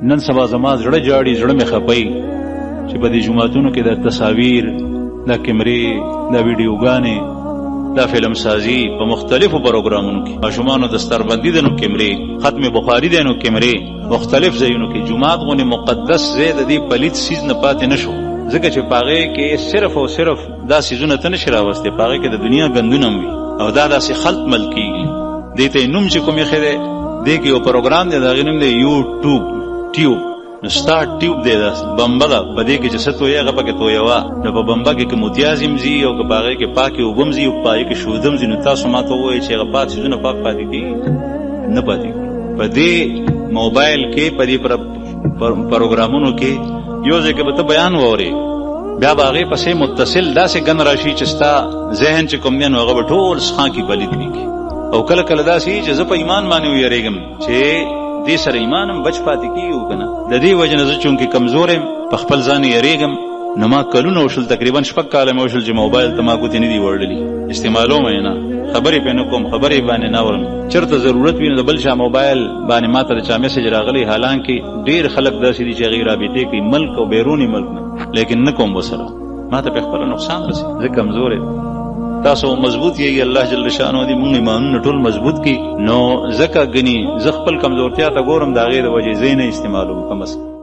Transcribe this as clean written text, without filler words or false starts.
نن سبا زما زړه جاړي، زړه مې خپي چې په دې جمعاتونو کې د تصاویر، د کیمرې، د ویډیوګانې، د فلم سازي په مختلفو پروګرامونو کې، ماشومانو دستربندي دنو کیمرې، ختم بخاري دنو کیمرې، مختلف ځایونو کې جمعات غونې مقدس ځای د دې پلیت سیز نه پاتې نشو، ځکه چې پاغې کې صرف او صرف دا سیزونه ته نشي راوستي، پاغې کې د دنیا ګندونه وي او دا داسې خلط مل کېږي. دې ته نوم چې کوم یې ښه دی، دې کې یو پروګرام دی، د هغې نوم دی یوټیوب ټیوب. نو ستا ټیوب دی، دا بمبه ده، په دې کې چې څه تویې هغه پکې تویوه. نو په بمبه کې که متیازم ځي او که په هغې کې پاکې اوبه هم ځي او په هغې کې شودم ځي، نو تاسو ما ته ووایئ چې هغه پاک څیزونه پاک پاتې کېږي؟ نه پاتې کېږي. په دې موبایل کې، په دې پروګرامونو کې یو ځای کې به ته بیان واورې، بیا به هغې پسې متصل داسې ګن راشي چې ستا ذهن چې کوم دی نو هغه به ټول څښان کې پلیت کېږي. او کله کله داسې چې زه په ایمان باندې ویرېږم چې دې سره ایمان هم بچ پاتې کېږي که نه. د دې وجه نه زه چونکې کمزور یم، په خپل ځان یېرېږم، نو ما کلونه وشول، تقریبا 6 کاله مې وشول چې موبایل ته ما ګوتې نه دي وړلي، استعمالوم یې نه، خبرې پرې نه کوم، خبرې باندې نه اورم. چېرته ضرورت وي نو د بل چا موبایل باندې ما ته د چا میسج راغلی، حالانکې ډېر خلک داسې دي چې هغې رابطې کوي ملک او بیروني ملک نه، لیکن نه کوم ورسره، ما ته پرې خپله نقصان رسي، زه کمزور یم. تاسو مضبوط یې، الله جل شانه دې موږ ایمانونه ټول مضبوط کړي. نو ځکه ګني زه خپل کمزورتیا ته ګورم، د هغې د وجې زه یې نه استعمالوم کم از کم.